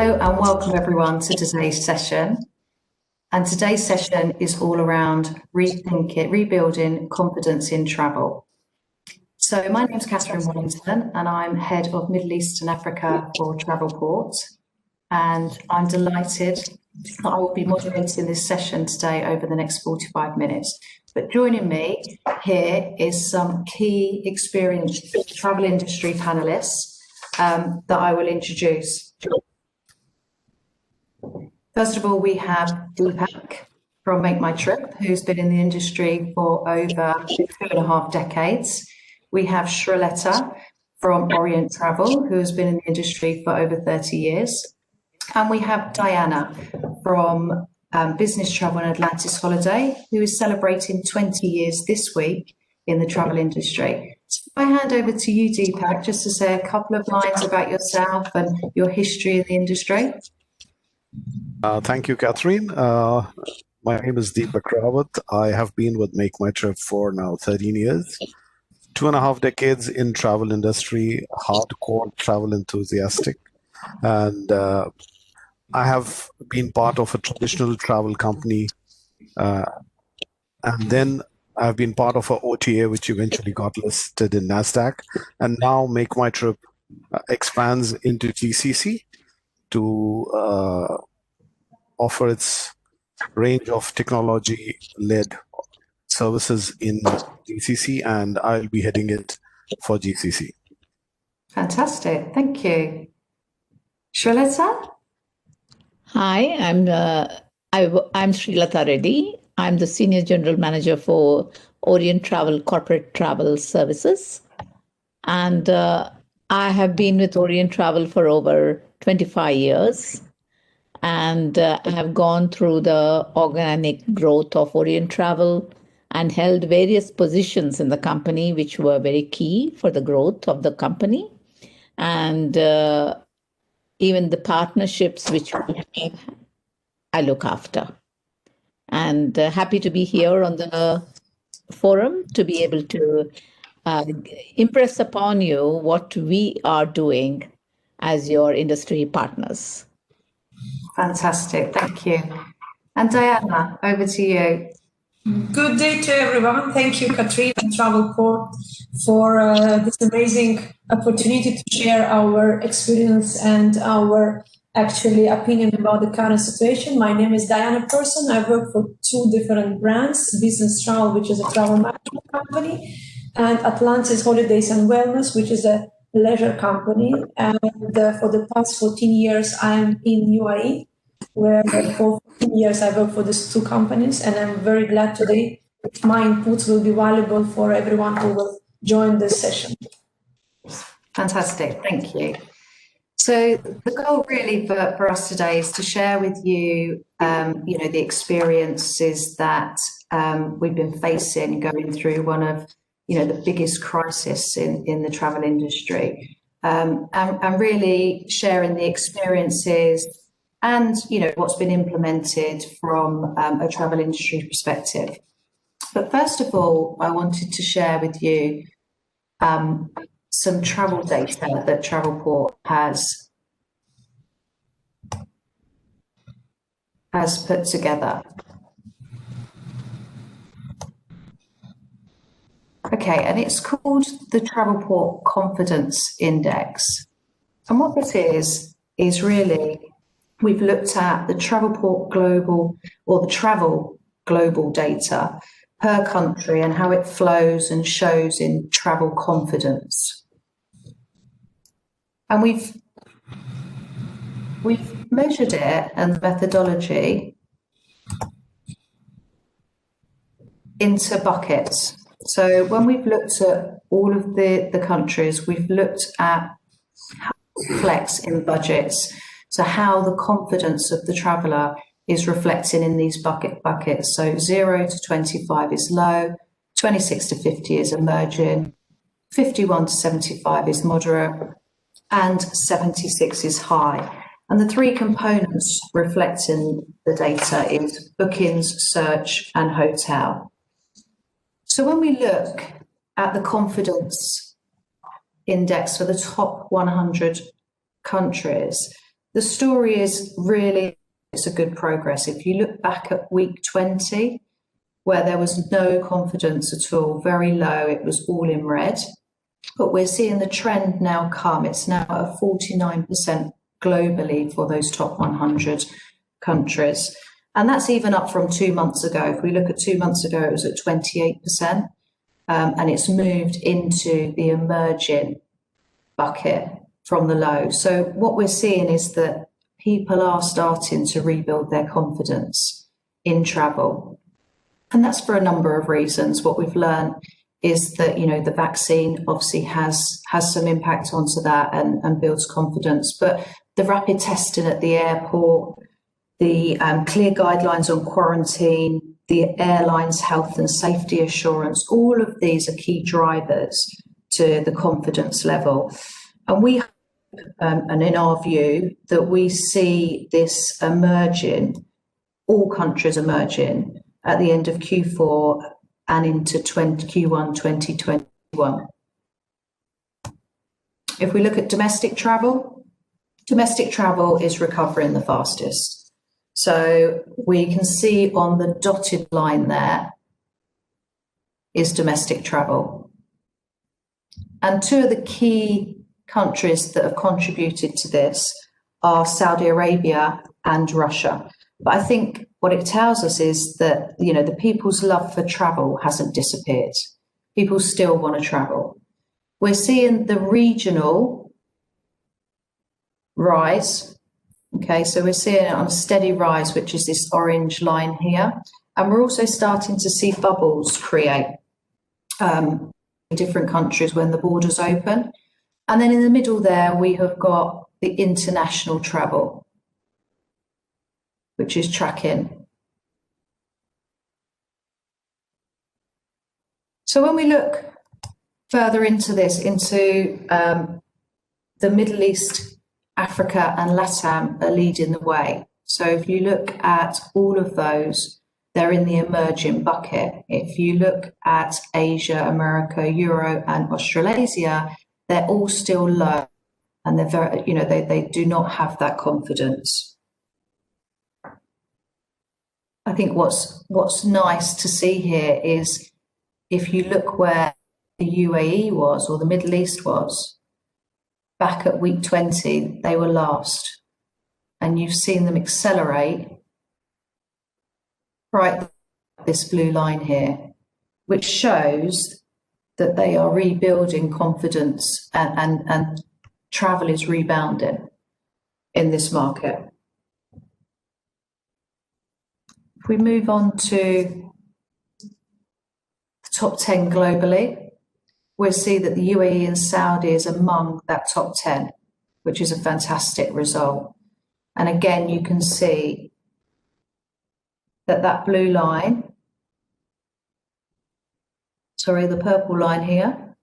Hello and welcome everyone to today's session. And today's session is all around rebuilding confidence in travel. So my name is Catherine Wellington and I'm Head of Middle East and Africa for TravelPort. And I'm delighted that I will be moderating this session today over the next 45 minutes. But joining me here is some key experienced travel industry panelists that I will introduce. First of all, we have Deepak from Make My Trip, who's been in the industry for over 2.5 decades. We have Shrilleta from Orient Travel, who has been in the industry for over 30 years. And we have Diana from Business Travel and Atlantis Holiday, who is celebrating 20 years this week in the travel industry. So if I hand over to you, Deepak, just to say a couple of lines about yourself and your history in the industry. Thank you, Catherine. My name is Deepak Rawat. I have been with Make My Trip for now 13 years. 2.5 decades in travel industry, hardcore travel enthusiastic. And I have been part of a traditional travel company. And then I've been part of a OTA, which eventually got listed in NASDAQ. And now Make My Trip expands into GCC to offer its range of technology-led services in GCC, and I'll be heading it for GCC. Fantastic, thank you. Shrilleta? Hi, I'm Shrilleta Reddy. I'm the Senior General Manager for Orient Travel Corporate Travel Services. And I have been with Orient Travel for over 25 years. And I have gone through the organic growth of Orient Travel and held various positions in the company, which were very key for the growth of the company. And even the partnerships which we have, I look after. And happy to be here on the forum to be able to impress upon you what we are doing as your industry partners. Fantastic, thank you. And Diana, over to you. Good day to everyone. Thank you, Katrina and TravelPort, for this amazing opportunity to share our experience and our opinion about the current situation. My name is Diana Person. I work for 2 different brands, Business Travel, which is a travel management company, and Atlantis Holidays and Wellness, which is a leisure company. And for the past 14 years, I'm in UAE, where for 14 years I work for these 2 companies, and I'm very glad today my inputs will be valuable for everyone who will join this session. Fantastic, thank you. So the goal really for us today is to share with you, the experiences that we've been facing going through one of, the biggest crisis in the travel industry, and really sharing the experiences and, what's been implemented from a travel industry perspective. But first of all, I wanted to share with you some travel data that TravelPort has put together. Okay, and it's called the TravelPort Confidence Index. And what this is really, we've looked at the TravelPort Global, or the travel global data per country and how it flows and shows in travel confidence. And we've measured it and the methodology into buckets. So when we've looked at all of the countries, we've looked at how it reflects in budgets, so how the confidence of the traveller is reflecting in these buckets. So 0 to 25 is low, 26 to 50 is emerging, 51 to 75 is moderate, and 76 is high. And the 3 components reflecting the data is bookings, search, and hotel. So when we look at the confidence index for the top 100 countries, the story is really, it's a good progress. If you look back at week 20, where there was no confidence at all, very low, it was all in red. But we're seeing the trend now come. It's now at 49% globally for those top 100 countries. And that's even up from 2 months ago. If we look at 2 months ago, it was at 28%. And it's moved into the emerging bucket from the low. So what we're seeing is that people are starting to rebuild their confidence in travel. And that's for a number of reasons. What we've learned is that, you know, the vaccine obviously has some impact onto that and builds confidence. But the rapid testing at the airport, the clear guidelines on quarantine, the airline's health and safety assurance, all of these are key drivers to the confidence level. And we and in our view, that we see this emerging, all countries emerging at the end of Q4 and into Q1 2021. If we look at domestic travel is recovering the fastest. So we can see on the dotted line there is domestic travel. And two of the key countries that have contributed to this are Saudi Arabia and Russia. But I think what it tells us is that, you know, the people's love for travel hasn't disappeared. People still want to travel. We're seeing the regional rise. Okay, so we're seeing it on a steady rise, which is this orange line here. And we're also starting to see bubbles create in different countries when the borders open. And then in the middle there, we have got the international travel, which is tracking. So when we look further into this, into the Middle East, Africa and LATAM are leading the way. So if you look at all of those, they're in the emerging bucket. If you look at Asia, America, Euro and Australasia, they're all still low and they're very, you know, they do not have that confidence. I think what's nice to see here is if you look where the UAE was or the Middle East was, back at week 20, they were last. And you've seen them accelerate right this blue line here, which shows that they are rebuilding confidence and travel is rebounding in this market. If we move on to the top 10 globally, we'll see that the UAE and Saudi is among that top 10, which is a fantastic result. And again, you can see that that blue line, sorry, the purple line here,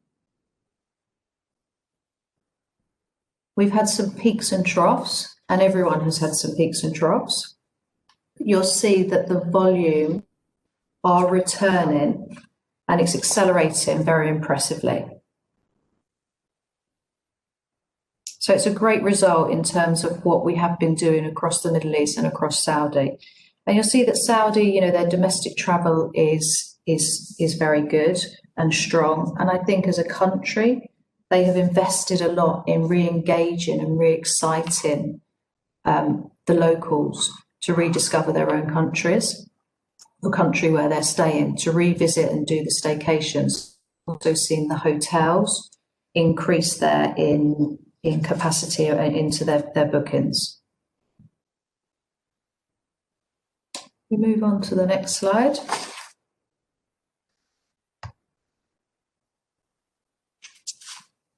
we've had some peaks and troughs, and everyone has had some peaks and troughs. You'll see that the volume are returning and it's accelerating very impressively. So it's a great result in terms of what we have been doing across the Middle East and across Saudi. And you'll see that Saudi, you know, their domestic travel is very good and strong. And I think as a country, they have invested a lot in re-engaging and re-exciting the locals to rediscover their own countries, the country where they're staying, to revisit and do the staycations. Also seen the hotels increase their in capacity into their bookings. We move on to the next slide.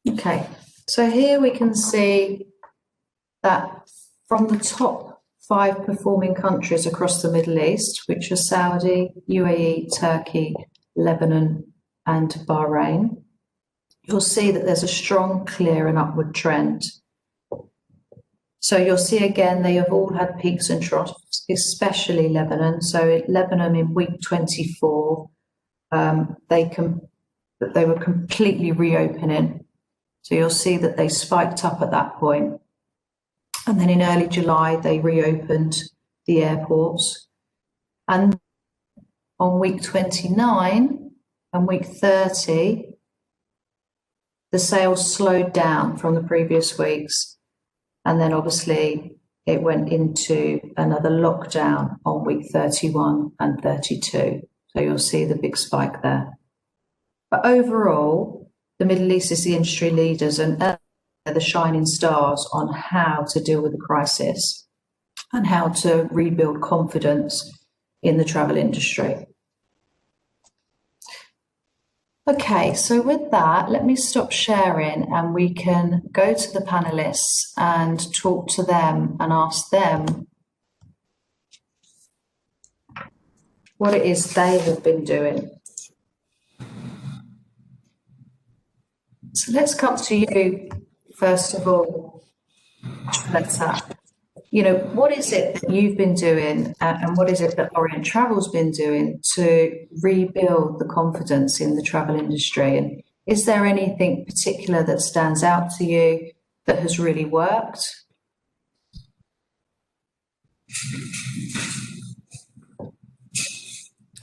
Okay, so here we can see that from the top 5 performing countries across the Middle East, which are Saudi, UAE, Turkey, Lebanon, and Bahrain, you'll see that there's a strong, clear and upward trend. So you'll see again, they have all had peaks and troughs, especially Lebanon. So Lebanon in week 24, they were completely reopening. So you'll see that they spiked up at that point. And then in early July, they reopened the airports. And on week 29 and week 30, the sales slowed down from the previous weeks. And then obviously it went into another lockdown on week 31 and 32. So you'll see the big spike there. But overall, the Middle East is the industry leaders and they're the shining stars on how to deal with the crisis and how to rebuild confidence in the travel industry. Okay, so with that, let me stop sharing and we can go to the panelists and talk to them and ask them what it is they have been doing. So let's come to you, first of all, Treletta. You know, what is it that you've been doing and what is it that Orient Travel's been doing to rebuild the confidence in the travel industry? And is there anything particular that stands out to you that has really worked?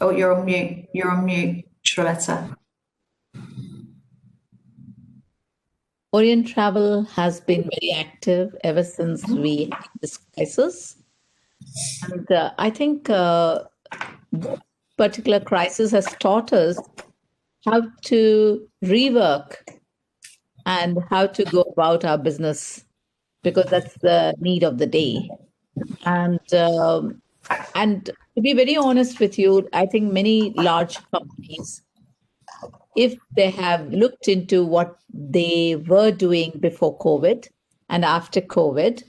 Oh, you're on mute. You're on mute, Treletta. Orient Travel has been very active ever since we had this crisis. And I think this particular crisis has taught us how to rework and how to go about our business, because that's the need of the day. And to be very honest with you, I think many large companies, if they have looked into what they were doing before COVID and after COVID,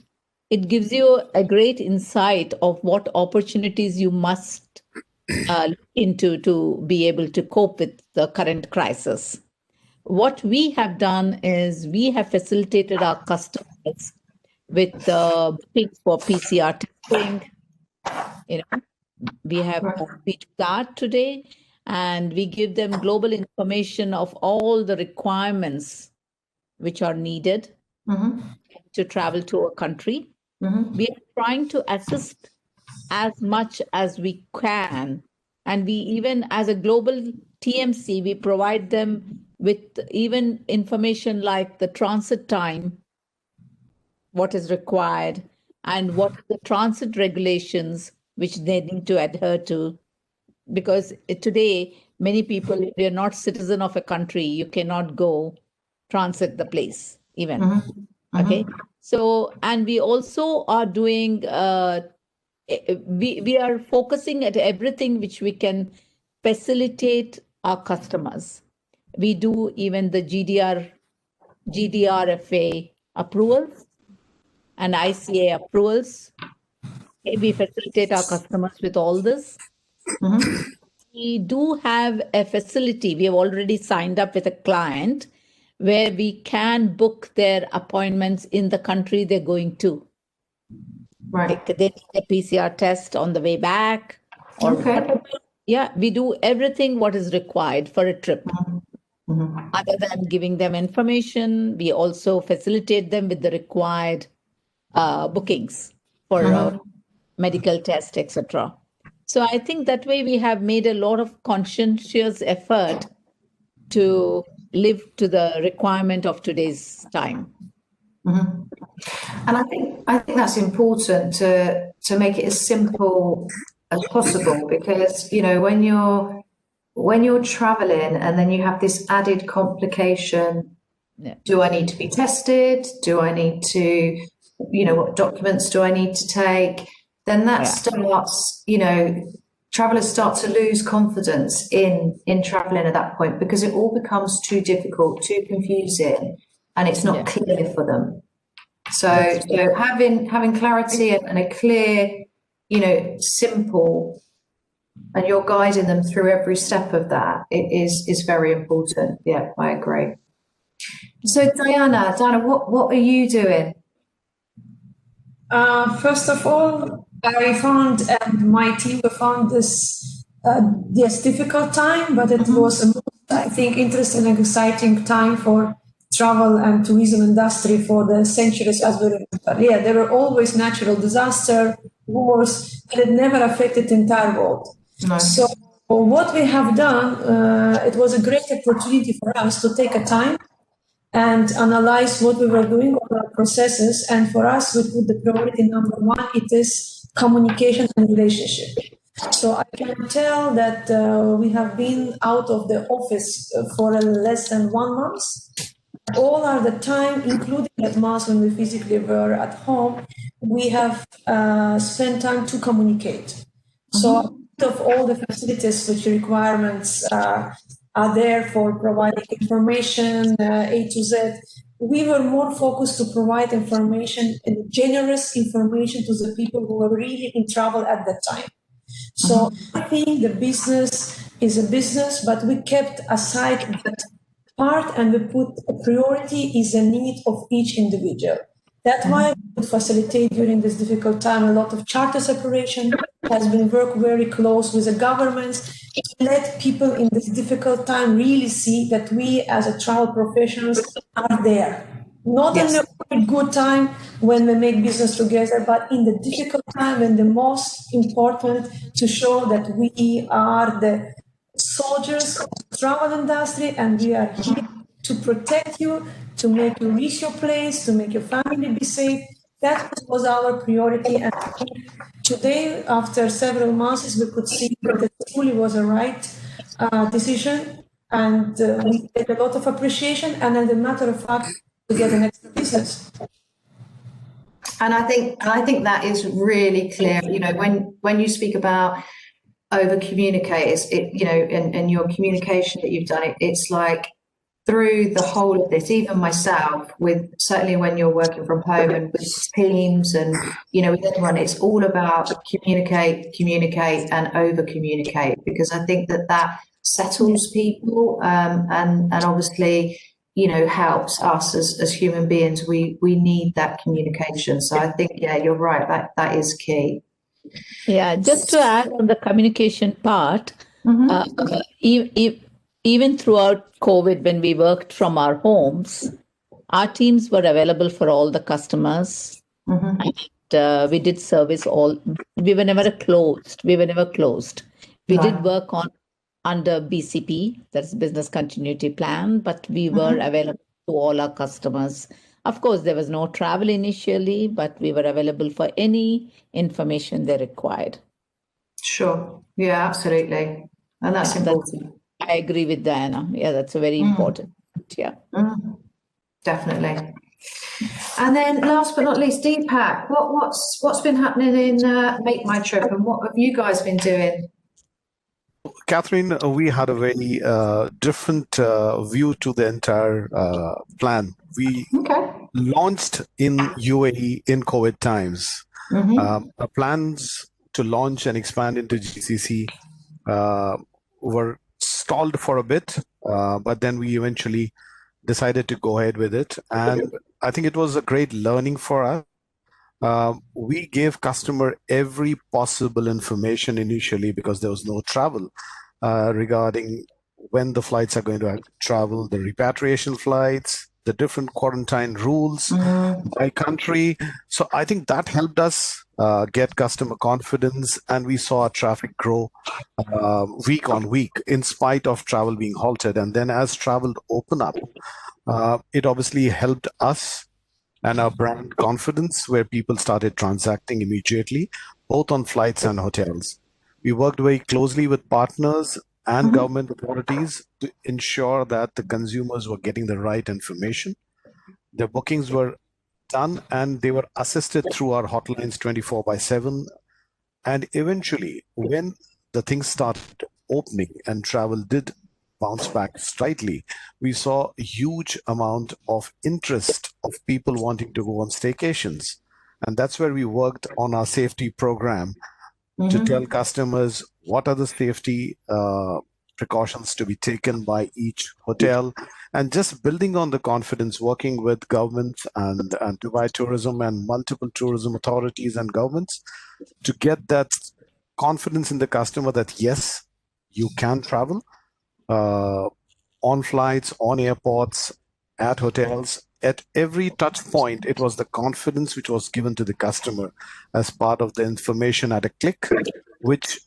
it gives you a great insight of what opportunities you must look into to be able to cope with the current crisis. What we have done is we have facilitated our customers with bookings for PCR testing. You know, we have that today. And we give them global information of all the requirements which are needed to travel to a country. We are trying to assist as much as we can. And we even, as a global TMC, we provide them with even information like the transit time, what is required, and what are the transit regulations which they need to adhere to. Because today, many people, if you're not citizen of a country, you cannot go transit the place even. Okay. So, and we also are doing, we are focusing at everything which we can facilitate our customers. We do even the GDRFA approvals and ICA approvals. We facilitate our customers with all this. We do have a facility. We have already signed up with a client where we can book their appointments in the country they're going to. Right. Like they need a PCR test on the way back. Or whatever. Yeah, we do everything what is required for a trip. Other than giving them information, we also facilitate them with the required bookings for medical tests, etc. So I think that way we have made a lot of conscientious effort to live to the requirement of today's time. And I think that's important to make it as simple as possible, because you know when you're traveling and then you have this added complication. Yeah. Do I need to be tested? Do I need to, you know, what documents do I need to take? Then that starts, you know, travelers start to lose confidence in traveling at that point, because it all becomes too difficult, too confusing, and it's not clear for them. So having clarity and a clear, you know, simple, and you're guiding them through every step of that, it is very important. Yeah, I agree. So Diana, what are you doing? First of all, I found, and my team found this difficult time, but it was a most, I think, interesting and exciting time for travel and tourism industry for the centuries as we remember. Yeah, there were always natural disaster, wars, but it never affected the entire world. No. So what we have done, it was a great opportunity for us to take a time and analyze what we were doing, all our processes. And for us, we put the priority number one, it is communication and relationship. So I can tell that we have been out of the office for less than 1 month. All are the time, including that month when we physically were at home, we have spent time to communicate. So of all the facilities which requirements are there for providing information A to Z, we were more focused to provide information and generous information to the people who were really in trouble at that time. So I think the business is a business, but we kept aside that part and we put a priority is the need of each individual. That's why we would facilitate during this difficult time a lot of charter separation, has been worked very close with the governments to let people in this difficult time really see that we as a travel professionals are there. Not in the good time when we make business together, but in the difficult time when the most important to show that we are the soldiers of the travel industry and we are here to protect you, to make you reach your place, to make your family be safe. That was our priority. And today, after several months, we could see that it truly was a right decision. And we get a lot of appreciation. And as a matter of fact, we get an extra business. And I think that is really clear. You know, when you speak about over communicate, and your communication that you've done, it's like through the whole of this, even myself, with certainly when you're working from home and with teams and, with everyone, it's all about communicate and over communicate, because I think that settles people and obviously, helps us as human beings. We need that communication. So I think, yeah, you're right. That is key. Yeah, just to add on the communication part, even throughout COVID, when we worked from our homes, our teams were available for all the customers. And we did service all. We were never closed. We did work under BCP, that's Business Continuity Plan, but we were available to all our customers. Of course, there was no travel initially, but we were available for any information they required. Sure. Yeah, absolutely. And that's important. I agree with Diana. Yeah, that's a very important. Yeah. Definitely. And then last but not least, Deepak, what's been happening in Make My Trip, and what have you guys been doing? Catherine, we had a very different view to the entire plan. We launched in UAE in COVID times. Our plans to launch and expand into GCC were stalled for a bit, but then we eventually decided to go ahead with it. And I think it was a great learning for us. We gave customer every possible information initially because there was no travel regarding when the flights are going to travel, the repatriation flights, the different quarantine rules by country. So I think that helped us get customer confidence, and we saw our traffic grow week on week in spite of travel being halted. And then as travel opened up, it obviously helped us and our brand confidence, where people started transacting immediately, both on flights and hotels. We worked very closely with partners and government authorities to ensure that the consumers were getting the right information. Their bookings were done and they were assisted through our hotlines 24/7. And eventually, when the things started opening and travel did bounce back slightly, we saw a huge amount of interest of people wanting to go on staycations. And that's where we worked on our safety program to tell customers what are the safety precautions to be taken by each hotel, and just building on the confidence, working with governments and Dubai Tourism and multiple tourism authorities and governments to get that confidence in the customer that yes, you can travel on flights, on airports, at hotels. At every touch point, it was the confidence which was given to the customer as part of the information at a click, which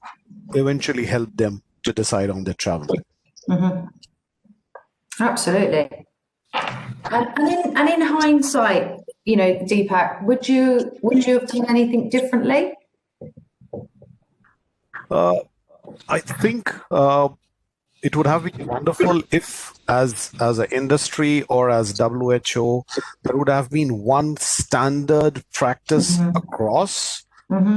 eventually helped them to decide on their travel. Absolutely. And in hindsight, Deepak, would you have done anything differently? I think it would have been wonderful if, as an industry or as WHO, there would have been one standard practice across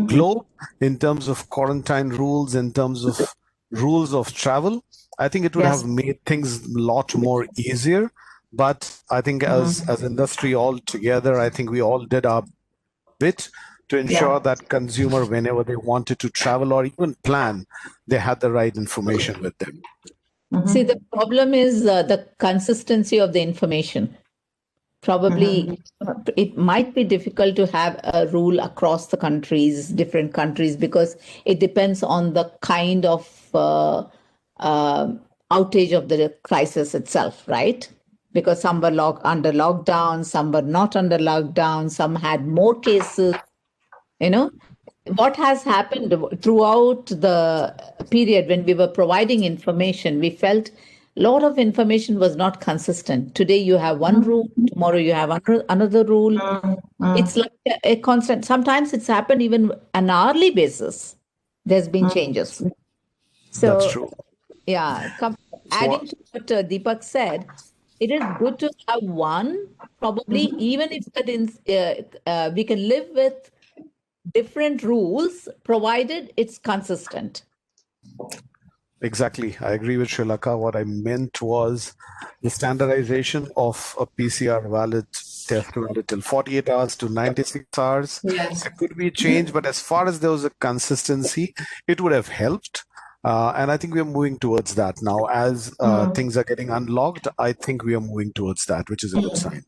globe in terms of quarantine rules, in terms of rules of travel. I think it would have made things a lot more easier. But I think as industry all together, I think we all did our bit to ensure that consumer, whenever they wanted to travel or even plan, they had the right information with them. See, the problem is the consistency of the information. Probably it might be difficult to have a rule across the countries, different countries, because it depends on the kind of outage of the crisis itself, right? Because some were under lockdown, some were not under lockdown, some had more cases. What has happened throughout the period when we were providing information, we felt a lot of information was not consistent. Today you have one rule, tomorrow you have another rule. It's like a constant. Sometimes it's happened even an hourly basis. There's been changes. So, that's true. Yeah, adding to what Deepak said, it is good to have one, probably, even if we can live with different rules, provided it's consistent. Exactly. I agree with Srilaka. What I meant was the standardization of a PCR valid test till 48 hours to 96 hours. Yes. It could be a change, but as far as there was a consistency, it would have helped. And I think we are moving towards that now. As things are getting unlocked, I think we are moving towards that, which is a good sign.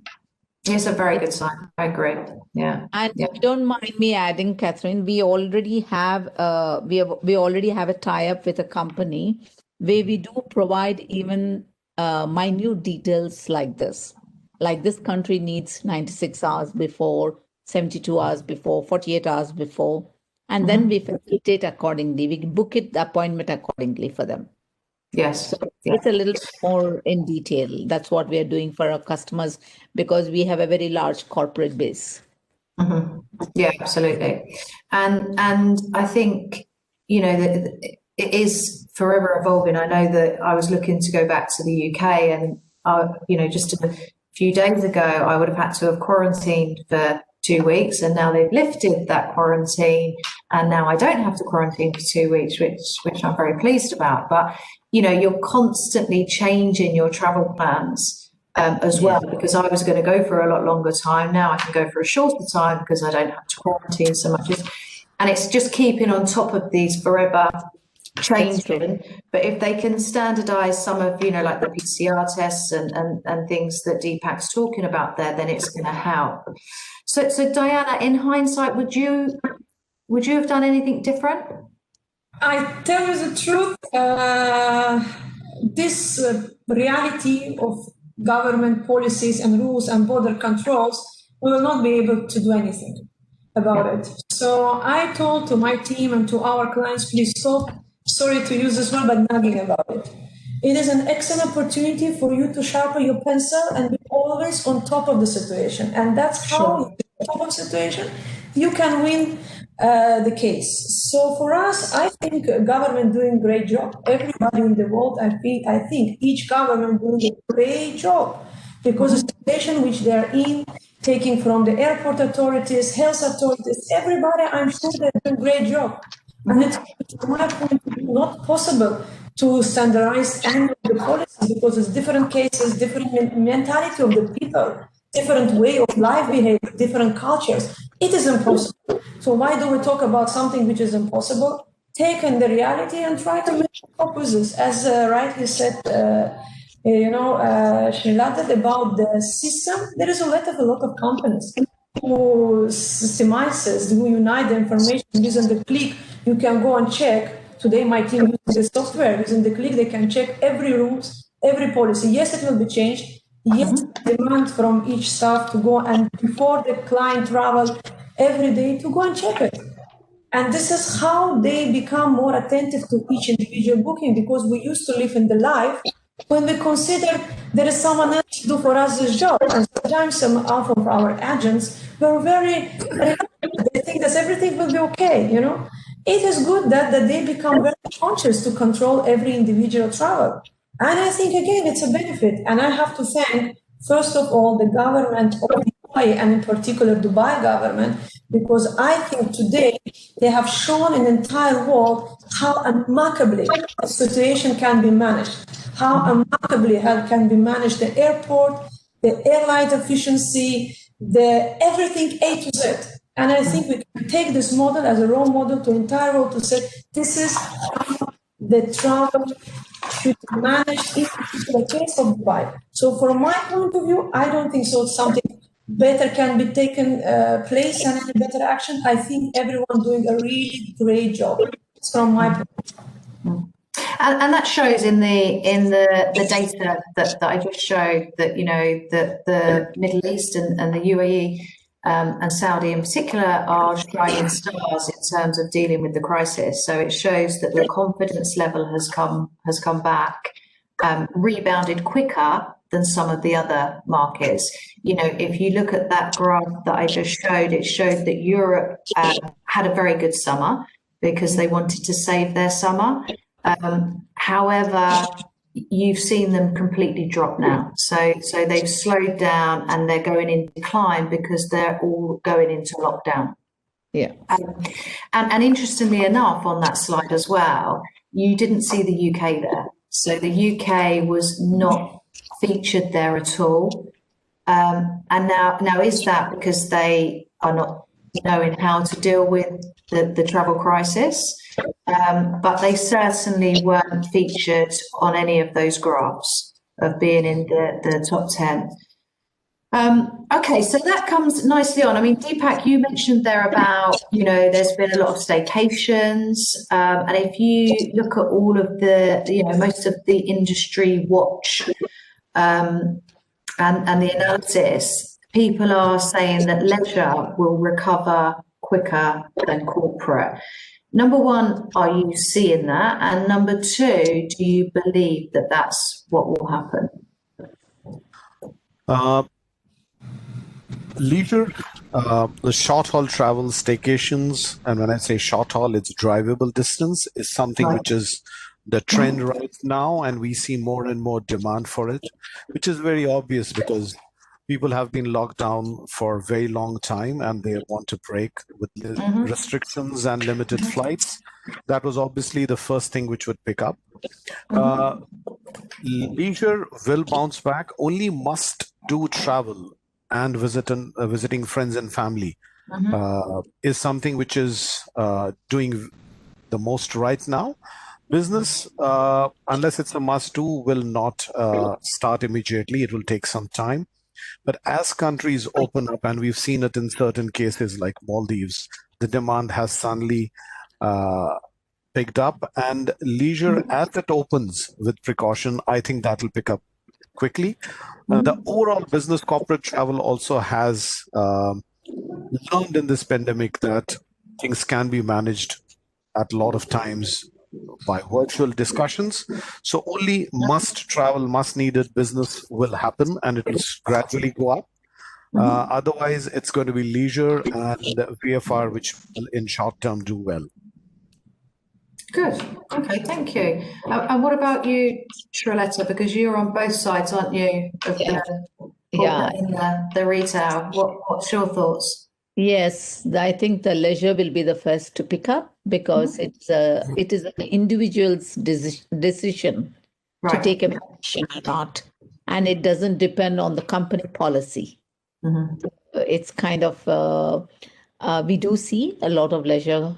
It's a very good sign. I agree. Yeah. And don't mind me adding, Catherine, we already have we already have a tie-up with a company where we do provide even minute details like this. Like this country needs 96 hours before, 72 hours before, 48 hours before, and then we facilitate accordingly. We book the appointment accordingly for them. Yes. So it's a little more in detail. That's what we are doing for our customers because we have a very large corporate base. Yeah, absolutely. And I think, that it is forever evolving. I know that I was looking to go back to the UK and, just a few days ago, I would have had to have quarantined for 2 weeks, and now they've lifted that quarantine, and now I don't have to quarantine for 2 weeks, which I'm very pleased about. But you're constantly changing your travel plans as well, because I was going to go for a lot longer time. Now I can go for a shorter time because I don't have to quarantine so much. And it's just keeping on top of these forever changing. But if they can standardize some of, like the PCR tests and things that Deepak's talking about there, then it's going to help. So Diana, in hindsight, would you have done anything different? I tell you the truth, this reality of government policies and rules and border controls, we will not be able to do anything about it. So I told to my team and to our clients, please stop, sorry to use this word, but nagging about it. It is an excellent opportunity for you to sharpen your pencil and be always on top of the situation. And that's how, on top of the situation, you can win the case. So for us, I think government doing a great job. Everybody in the world, I think each government doing a great job, because the situation which they're in, taking from the airport authorities, health authorities, everybody, I'm sure they're doing a great job. And it's, from my point of view, not possible to standardize any of the policies because it's different cases, different mentality of the people, different way of life behavior, different cultures. It is impossible. So why do we talk about something which is impossible? Take in the reality and try to make opposites. As rightly said, Srilata, about the system, there is a lot of companies who systemizes, who unite the information using the click. You can go and check. Today, my team uses the software. Using the click, they can check every rules, every policy. Yes, it will be changed. yes, demand from each staff to go and before the client travel every day to go and check it. And this is how they become more attentive to each individual booking, because we used to live in the life when we consider there is someone else to do for us this job. And sometimes some of our agents were very reluctant. They think that everything will be okay, you know. It is good that they become very conscious to control every individual travel. And I think, again, it's a benefit. And I have to thank, first of all, the government of Dubai, and in particular Dubai government, because I think today they have shown an entire world how remarkably a situation can be managed, how remarkably can be managed the airport, the airline efficiency, the everything A to Z. And I think we can take this model as a role model to entire world to say this is how the travel should be managed in the case of Dubai. So from my point of view, I don't think so something better can be taken place and any better action. I think everyone doing a really great job. It's from my point of view. And that shows in the data that I just showed, that the Middle East and the UAE and Saudi in particular are shining stars in terms of dealing with the crisis. So it shows that the confidence level has come back, rebounded quicker than some of the other markets. If you look at that graph that I just showed, it showed that Europe had a very good summer because they wanted to save their summer. However, you've seen them completely drop now. So they've slowed down and they're going in decline because they're all going into lockdown. Yeah. And interestingly enough, on that slide as well, you didn't see the UK there. So the UK was not featured there at all. And now is that because they are not knowing how to deal with the travel crisis? But they certainly weren't featured on any of those graphs of being in the top 10. Okay, so that comes nicely on. I mean, Deepak, you mentioned there about, there's been a lot of staycations. And if you look at all of the, most of the industry watch and the analysis, people are saying that leisure will recover quicker than corporate. Number one, are you seeing that? And number two, do you believe that that's what will happen? Leisure, the short-haul travel, staycations, and when I say short-haul, it's drivable distance, is something which is the trend right now, and we see more and more demand for it, which is very obvious because people have been locked down for a very long time and they want to break with restrictions and limited flights. That was obviously the first thing which would pick up. Leisure will bounce back. Only must-do travel and visiting friends and family is something which is doing the most right now. Business, unless it's a must-do, will not start immediately. It will take some time. But as countries open up, and we've seen it in certain cases like Maldives, the demand has suddenly picked up, and leisure, as it opens with precaution, I think that will pick up quickly. The overall business corporate travel also has learned in this pandemic that things can be managed at a lot of times by virtual discussions. So only must travel, must needed business will happen, and it will gradually go up. Otherwise, it's going to be leisure and VFR, which will in short term do well. Good. Okay, thank you. And what about you, Shrilletta? Because you're on both sides, aren't you? Of the retail. What's your thoughts? Yes, I think the leisure will be the first to pick up because it is an individual's decision to take a vacation or not, and it doesn't depend on the company policy. It's kind of we do see a lot of leisure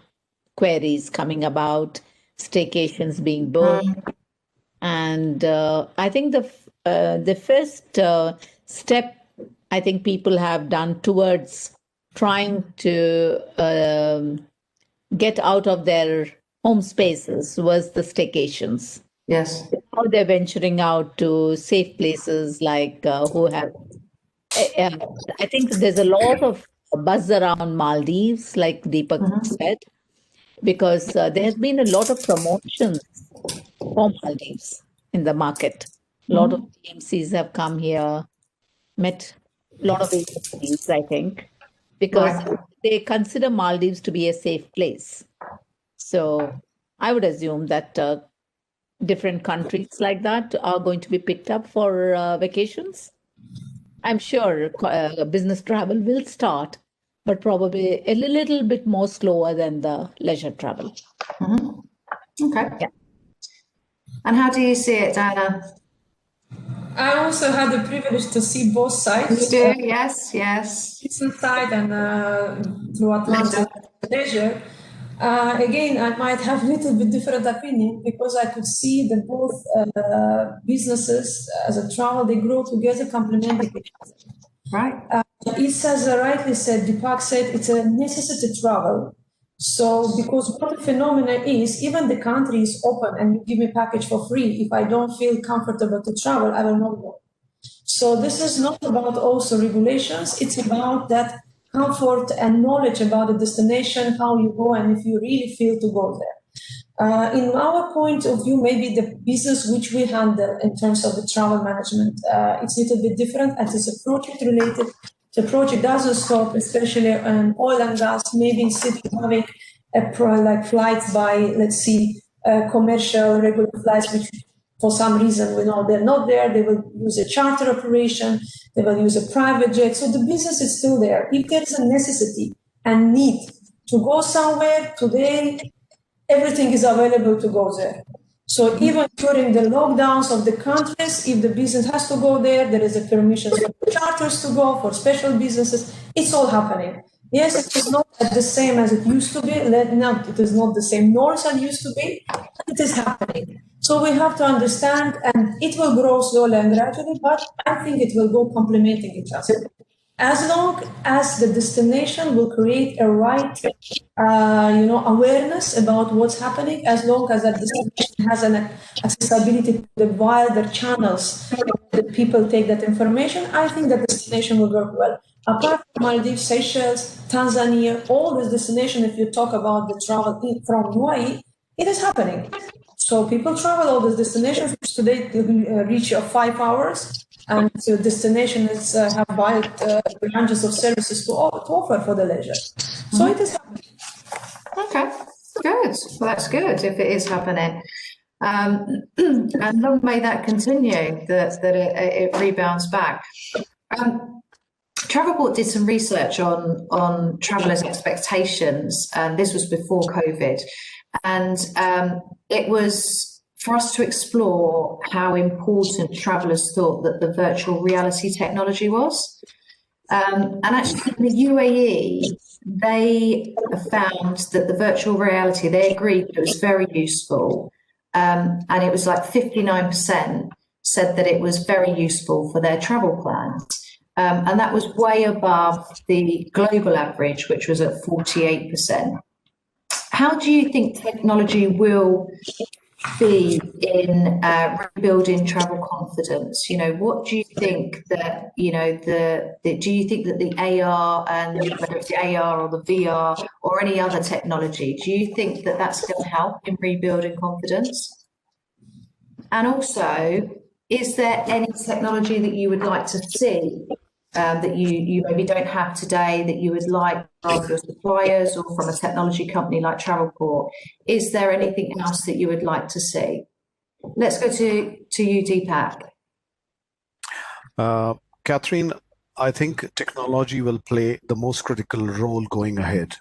queries coming about, staycations being booked, and I think the first step I think people have done towards trying to get out of their home spaces was the staycations. Yes. how they're venturing out to safe places like who have. I think there's a lot of buzz around Maldives, like Deepak said, because there has been a lot of promotions for Maldives in the market. A lot of TMCs have come here, met a lot of agencies, I think, because Right. they consider Maldives to be a safe place. So I would assume that different countries like that are going to be picked up for vacations. I'm sure business travel will start, but probably a little bit more slower than the leisure travel. Okay. Yeah. And how do you see it, Diana? I also had the privilege to see both sides. You do? Yes. Business side and through Atlantic leisure. Again, I might have a little bit different opinion because I could see that both businesses as a travel, they grow together, complementing each other. Right. It as rightly said, Deepak said, it's a necessity to travel. So, because what the phenomenon is, even the country is open and you give me a package for free. If I don't feel comfortable to travel, I will not go. So this is not about also regulations. It's about that comfort and knowledge about the destination, how you go, and if you really feel to go there. In our point of view, maybe the business which we handle in terms of the travel management, it's a little bit different as it's a project related. The project doesn't stop, especially on oil and gas, maybe instead of having like flights by, let's see, commercial regular flights, which for some reason we know they're not there, they will use a charter operation, they will use a private jet. So the business is still there. If there is a necessity and need to go somewhere today, everything is available to go there. So even during the lockdowns of the countries, if the business has to go there, there is a permission for charters to go, for special businesses. It's all happening. Yes, it is not the same as it used to be. It is not the same norms as it used to be, but it is happening. So we have to understand, and it will grow slowly and gradually, but I think it will go complementing each other. As long as the destination will create a right, awareness about what's happening, as long as that destination has an accessibility to the wider channels that people take that information, I think that destination will work well. Apart from Maldives, Seychelles, Tanzania, all these destinations, if you talk about the travel from UAE, it is happening. So people travel all these destinations, which today reach 5 hours. And the destination is have wide ranges of services to offer for the leisure. So it is happening. Okay. Good. Well, that's good if it is happening. And long may that continue, that it rebounds back. Travelport did some research on travellers' expectations, and this was before COVID. And it was for us to explore how important travellers thought that the virtual reality technology was. And actually, in the UAE, they found that the virtual reality, they agreed that it was very useful. And it was like 59% said that it was very useful for their travel plans. And that was way above the global average, which was at 48%. How do you think technology will be in rebuilding travel confidence? What do you think that, do you think that the AR, and whether it's the AR or the VR or any other technology, do you think that that's going to help in rebuilding confidence? And also, is there any technology that you would like to see that you maybe don't have today that you would like from your suppliers or from a technology company like Travelport? Is there anything else that you would like to see? Let's go to you, Deepak. Catherine, I think technology will play the most critical role going ahead.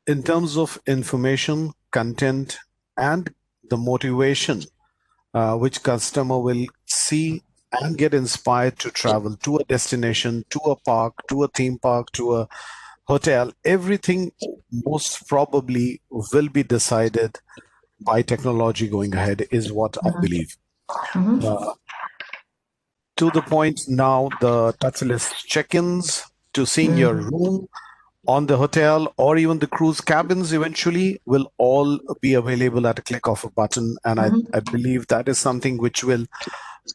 In terms of information, content, and the motivation which customer will see and get inspired to travel to a destination, to a park, to a theme park, to a hotel. Everything most probably will be decided by technology going ahead, is what I believe. To the point now, the touchless check-ins, to seeing your room, on the hotel or even the cruise cabins eventually will all be available at a click of a button. And I believe that is something which will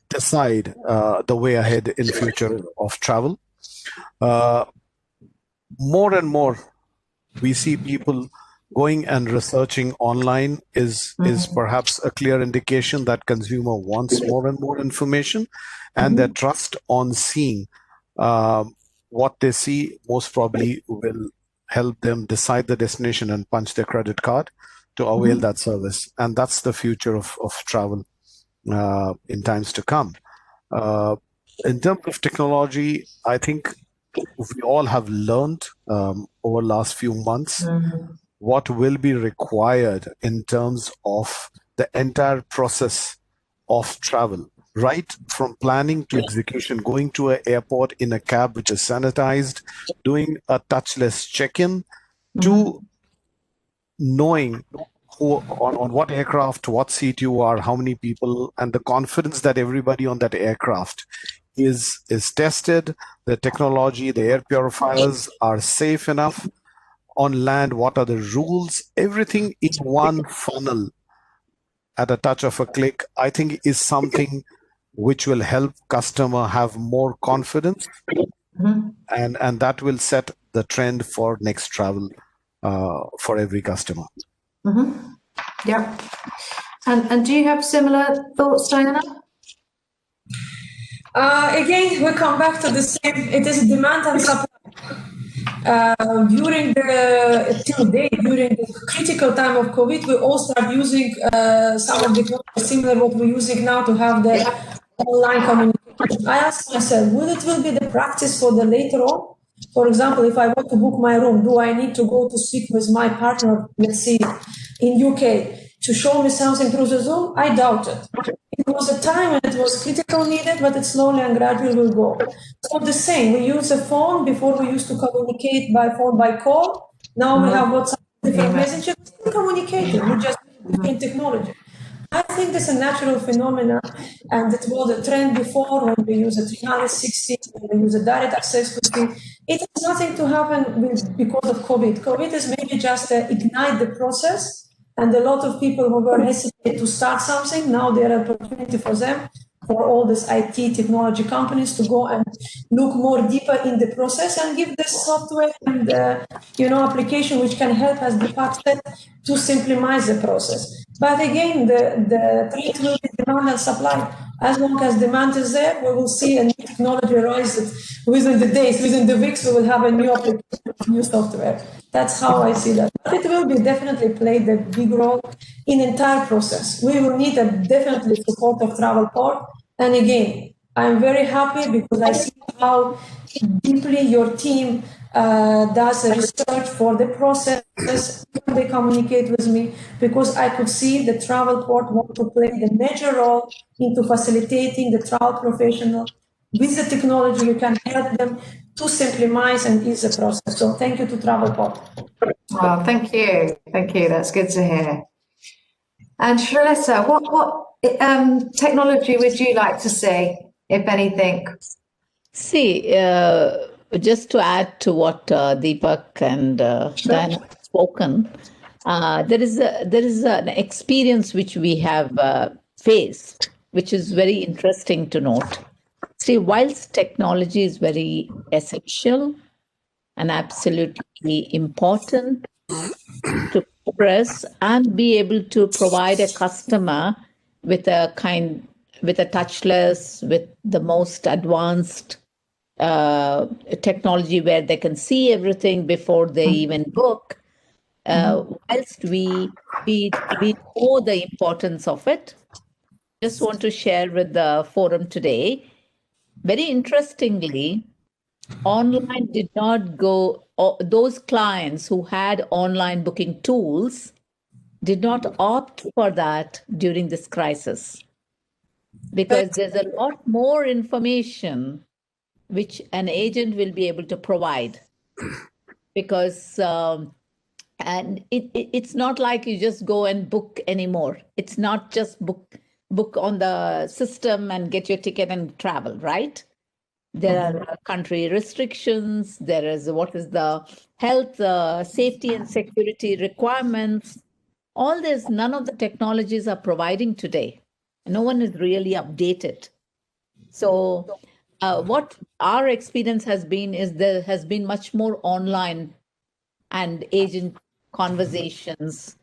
decide the way ahead in future of travel. More and more, we see people going and researching online is perhaps a clear indication that consumer wants more and more information, and their trust on seeing what they see most probably will help them decide the destination and punch their credit card to avail that service. And that's the future of travel in times to come. In terms of technology, I think we all have learned over last few months what will be required in terms of the entire process of travel, right from planning to execution, going to an airport in a cab which is sanitized, doing a touchless check-in, to knowing who on what aircraft, what seat you are, how many people, and the confidence that everybody on that aircraft is tested, the technology, the air purifiers are safe enough. On land, what are the rules? Everything in one funnel at a touch of a click, I think is something which will help customer have more confidence, and that will set the trend for next travel for every customer. Yeah. And do you have similar thoughts, Diana? Again, we come back to the same. It is demand and supply. During the critical time of COVID, we all start using some of the technology similar what we're using now to have the online communication. I asked myself, will be the practice for the later on? For example, if I want to book my room, do I need to go to speak with my partner, let's see, in UK, to show me something through the Zoom? I doubt it. It was a time when it was critical needed, but it slowly and gradually will go. So the same, we use a phone. Before we used to communicate by phone, by call. Now we have WhatsApp, different messages, still communicating, we just different technology. I think this is a natural phenomenon, and it was a trend before when we use a 360, when we use a direct access to see. It has nothing to happen because of COVID. COVID is maybe just ignite the process. And a lot of people who were hesitant to start something, now there are opportunity for them, for all these IT technology companies to go and look more deeper in the process and give this software and application which can help us Deepak said, to simplify the process. But again, the trend will be demand and supply. As long as demand is there, we will see a new technology rise within the days, within the weeks, we will have a new application, new software. That's how I see that. But it will be definitely play the big role in entire process. We will need a definitely support of TravelPort. And again, I'm very happy because I see how deeply your team does research for the process. They communicate with me because I could see the TravelPort want to play the major role into facilitating the travel professional. With the technology, you can help them to simplify and ease the process. So thank you to TravelPort. Well, thank you. Thank you. That's good to hear. And Shrelesa, what technology would you like to see, if anything? See, just to add to what Deepak and Diana have spoken, there is an experience which we have faced, which is very interesting to note. See, whilst technology is very essential and absolutely important to progress and be able to provide a customer with a touchless, with the most advanced technology where they can see everything before they even book. Whilst we know the importance of it, just want to share with the forum today. Very interestingly, online did not go. Those clients who had online booking tools did not opt for that during this crisis, because there's a lot more information which an agent will be able to provide, because and it's not like you just go and book anymore. It's not just book on the system and get your ticket and travel, right? There are country restrictions. There is what is the health, safety and security requirements. All this, none of the technologies are providing today. No one is really updated. So what our experience has been is there has been much more online and agent conversations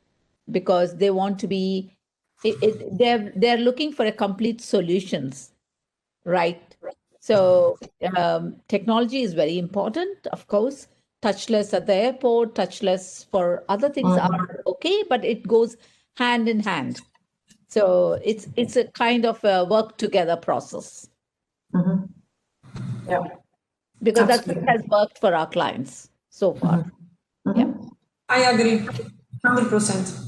because they want to be, they're looking for a complete solutions, right? So technology is very important, of course. Touchless at the airport, touchless for other things are okay, but it goes hand in hand. So it's a kind of a work together process. Yeah. Because that's Absolutely. what has worked for our clients so far. Yeah. I agree, 100%.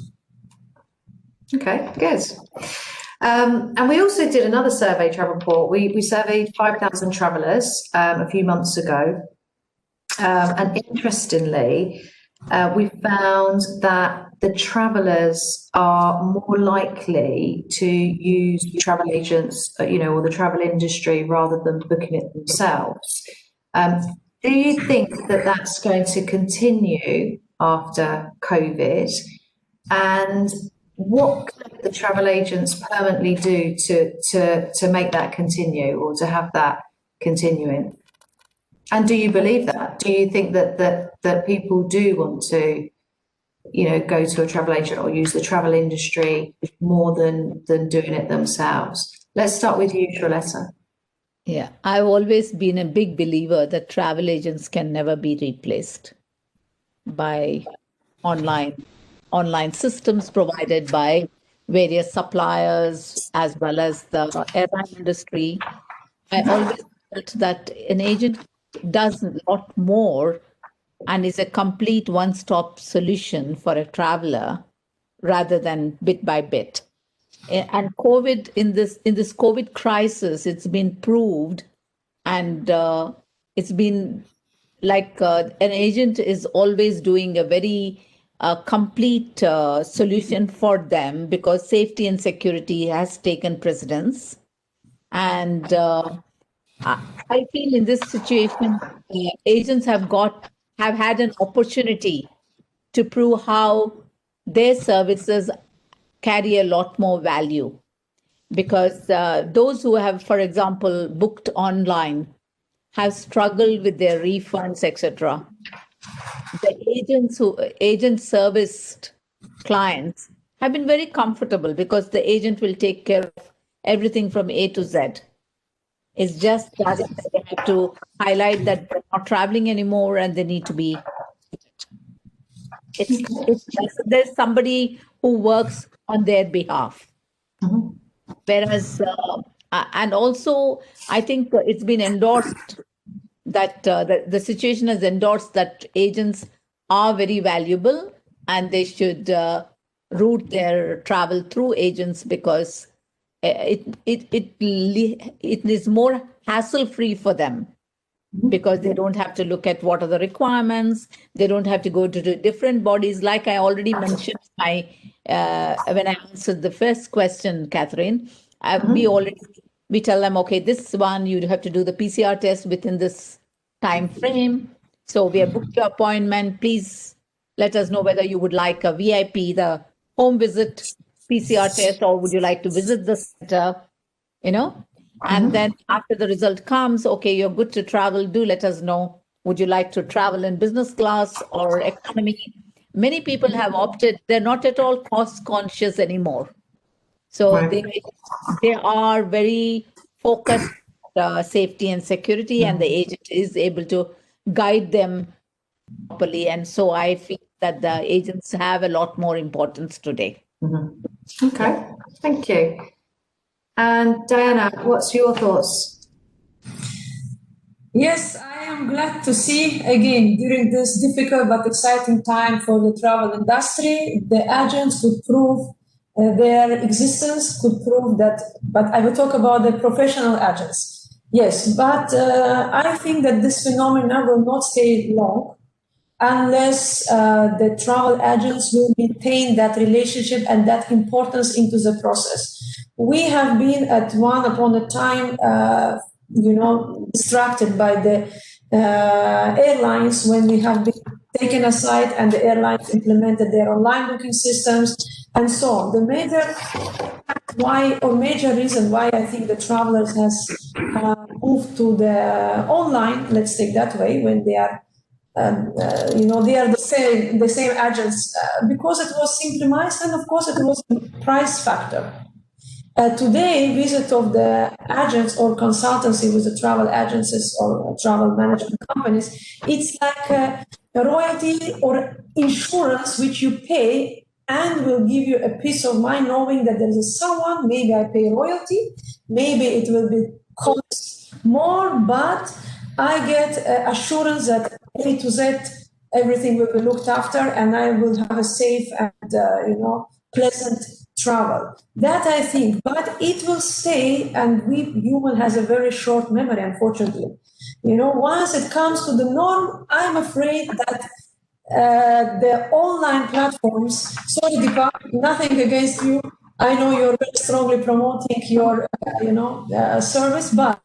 Okay, good. And we also did another survey, Travel Report. We surveyed 5,000 travellers a few months ago. And interestingly, we found that the travellers are more likely to use travel agents, or the travel industry rather than booking it themselves. Do you think that that's going to continue after COVID? And what could the travel agents permanently do to make that continue or to have that continuing? And do you believe that? Do you think that people do want to, go to a travel agent or use the travel industry more than doing it themselves? Let's start with you, Shreletta. Yeah, I've always been a big believer that travel agents can never be replaced by online systems provided by various suppliers as well as the airline industry. I always felt that an agent does a lot more and is a complete one-stop solution for a traveler rather than bit by bit. And COVID in this COVID crisis, it's been proved, and it's been like an agent is always doing a very complete solution for them because safety and security has taken precedence. And I feel in this situation, agents have had an opportunity to prove how their services carry a lot more value because those who have, for example, booked online have struggled with their refunds, etc. The agent serviced clients have been very comfortable because the agent will take care of everything from A to Z. It's just that they have to highlight that they're not traveling anymore and they need to be. There's somebody who works on their behalf. Whereas, and also, I think it's been endorsed that the situation has endorsed that agents are very valuable and they should route their travel through agents because it is more hassle free for them because they don't have to look at what are the requirements. They don't have to go to the different bodies. Like I already mentioned when I answered the first question, Catherine, we tell them, okay, this one you have to do the PCR test within this time frame. So we have booked your appointment. Please let us know whether you would like a VIP, the home visit PCR test, or would you like to visit the center, And then after the result comes, okay, you're good to travel. Do let us know. Would you like to travel in business class or economy? Many people have opted. They're not at all cost conscious anymore. So they are very focused safety and security, and the agent is able to guide them properly. And so I feel that the agents have a lot more importance today. Okay, thank you. And Diana, what's your thoughts? Yes, I am glad to see again during this difficult but exciting time for the travel industry, the agents could prove their existence, could prove that, but I will talk about the professional agents. Yes, but I think that this phenomenon will not stay long unless the travel agents will maintain that relationship and that importance into the process. We have been at one upon a time distracted by the airlines when we have been taken aside and the airlines implemented their online booking systems and so on. The major reason why I think the travelers has moved to the online, let's take that way, when they are they are the same agents because it was simplified, and of course it was a price factor. Today, visit of the agents or consultancy with the travel agencies or travel management companies, it's like a royalty or insurance which you pay and will give you a peace of mind knowing that there is someone, maybe I pay royalty, maybe it will be cost more, but I get assurance that A to Z, everything will be looked after and I will have a safe and, pleasant travel. That I think, but it will stay, and human has a very short memory, unfortunately. Once it comes to the norm, I'm afraid that the online platforms, sorry Deepa, nothing against you. I know you're very strongly promoting your, service, but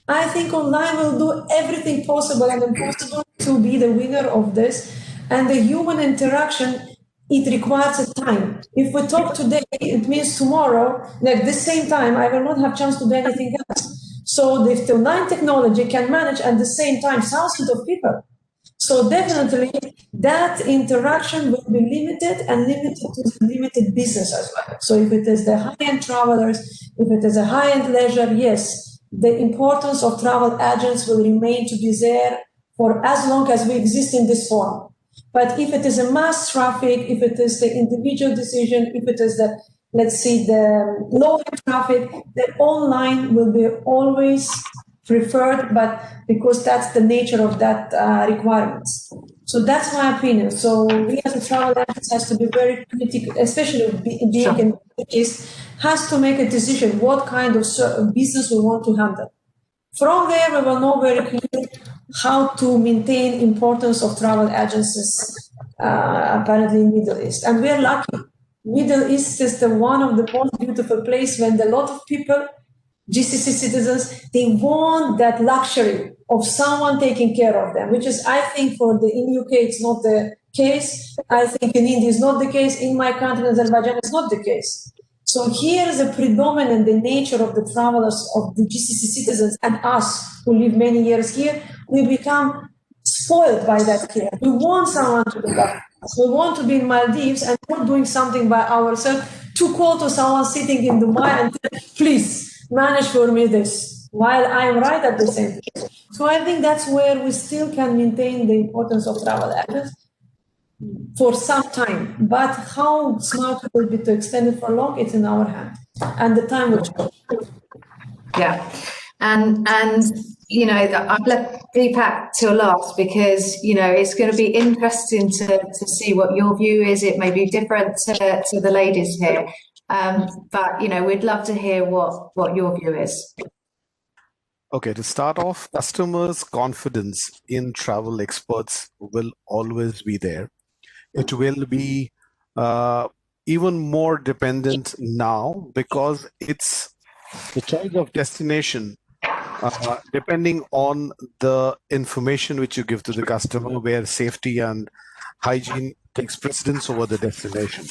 I think online will do everything possible and impossible to be the winner of this. And the human interaction, it requires a time. If we talk today, it means tomorrow, at the same time, I will not have chance to do anything else. So the online technology can manage at the same time thousands of people. So definitely that interaction will be limited and limited to the limited business as well. So if it is the high-end travelers, if it is a high-end leisure, yes, the importance of travel agents will remain to be there for as long as we exist in this form. But if it is a mass traffic, if it is the individual decision, if it is the, the low traffic, the online will be always preferred, but because that's the nature of that requirements. So that's my opinion. So we as a travel agents has to be very critical, especially being in the case, has to make a decision what kind of business we want to handle. From there, we will know very clearly how to maintain importance of travel agencies, apparently in Middle East. And we're lucky. Middle East is one of the most beautiful places when a lot of people, GCC citizens, they want that luxury of someone taking care of them, which is, I think, in UK, it's not the case. I think in India, it's not the case. In my country, Azerbaijan, it's not the case. So here is a predominant the nature of the travelers, of the GCC citizens and us who live many years here, we become spoiled by that care. We want someone to look after us. We want to be in Maldives and not doing something by ourselves, to call to someone sitting in Dubai and say, please manage for me this, while I'm right at the same time. So I think that's where we still can maintain the importance of travel agents for some time, but how smart it will be to extend it for long, it's in our hand, and the time will change. Yeah, and I've left Deepak till last because it's going to be interesting to see what your view is. It may be different to the ladies here, but we'd love to hear what your view is. Okay, to start off, customers' confidence in travel experts will always be there. It will be even more dependent now because it's the choice of destination, depending on the information which you give to the customer, where safety and hygiene takes precedence over the destination.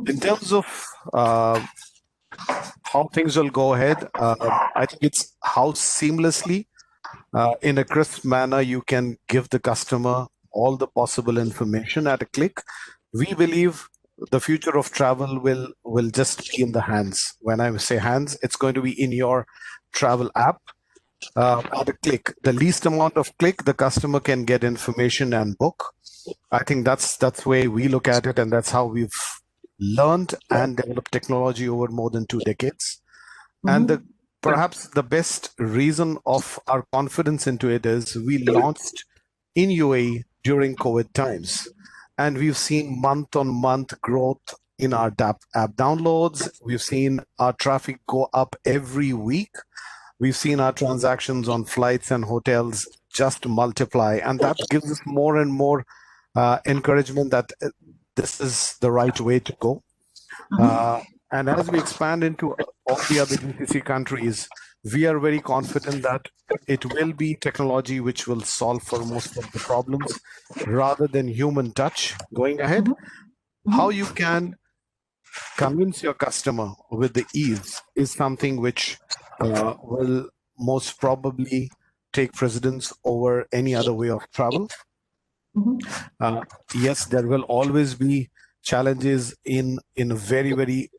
In terms of how things will go ahead, I think it's how seamlessly, in a crisp manner, you can give the customer all the possible information at a click. We believe the future of travel will just be in the hands. When I say hands, it's going to be in your travel app. At a click, the least amount of click, the customer can get information and book. I think that's the way we look at it, and that's how we've learned and developed technology over more than 2 decades. And perhaps the best reason of our confidence into it is we launched in UAE during COVID times, and we've seen month-on-month growth in our app downloads. We've seen our traffic go up every week. We've seen our transactions on flights and hotels just multiply, and that gives us more and more encouragement that this is the right way to go. And as we expand into all the other GCC countries, we are very confident that it will be technology which will solve for most of the problems rather than human touch going ahead. How you can convince your customer with the ease is something which will most probably take precedence over any other way of travel. Yes, there will always be challenges in a very, very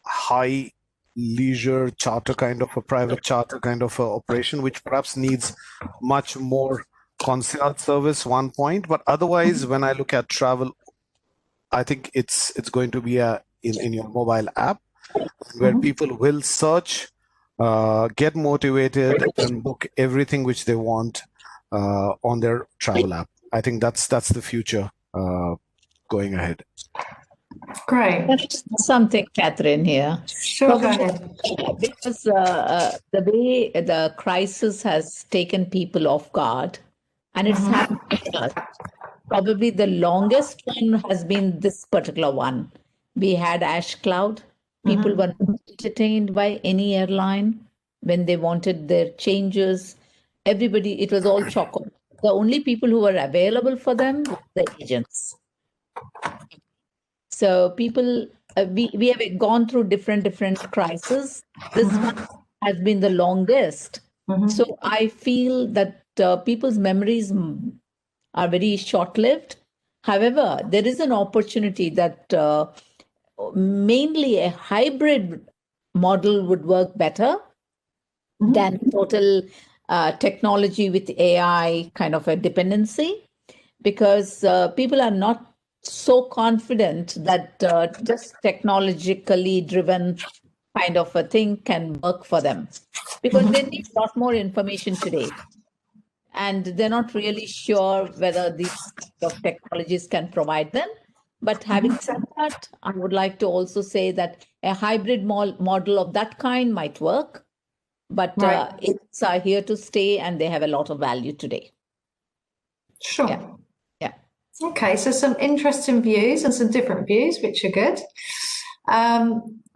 high leisure charter kind of a private charter kind of a operation, which perhaps needs much more concierge service, one point. But otherwise, when I look at travel, I think it's going to be in your mobile app where people will search, get motivated, and book everything which they want on their travel app. I think that's the future going ahead. Great. That's something, Catherine, here. Sure, go ahead. Because the way the crisis has taken people off guard, and it's happened to us. Probably the longest one has been this particular one. We had ash cloud. People were not entertained by any airline when they wanted their changes. Everybody, it was all choco. The only people who were available for them were the agents. So people, we have gone through different crises. This one has been the longest. So I feel that people's memories are very short-lived. However, there is an opportunity that mainly a hybrid model would work better than total technology with AI kind of a dependency, because people are not so confident that just technologically driven kind of a thing can work for them, because they need a lot more information today. And they're not really sure whether these kind of technologies can provide them. But having said that, I would like to also say that a hybrid model of that kind might work, but it's here to stay and they have a lot of value today. Sure. Yeah. Okay, so some interesting views and some different views, which are good.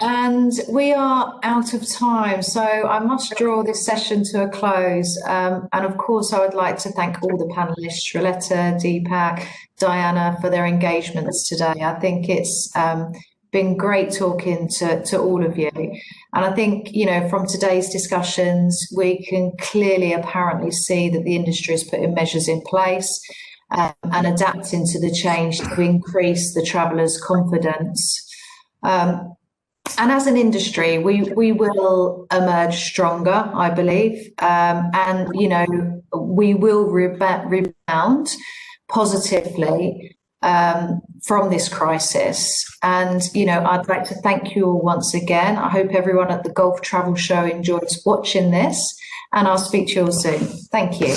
And we are out of time, so I must draw this session to a close. And of course, I would like to thank all the panelists, Sriletta, Deepak, Diana, for their engagements today. I think it's been great talking to all of you. And I think, you know, from today's discussions, we can clearly apparently see that the industry is putting measures in place and adapting to the change to increase the travellers' confidence. And as an industry, we will emerge stronger, I believe, and you know, we will rebound positively from this crisis. And you know, I'd like to thank you all once again. I hope everyone at the Gulf Travel Show enjoys watching this, and I'll speak to you all soon. Thank you.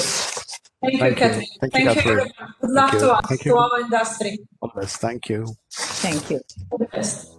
Thank you, Catherine. Thank you, Catherine. Good luck to us, to our industry. All the best. Thank you. Thank you. All the best.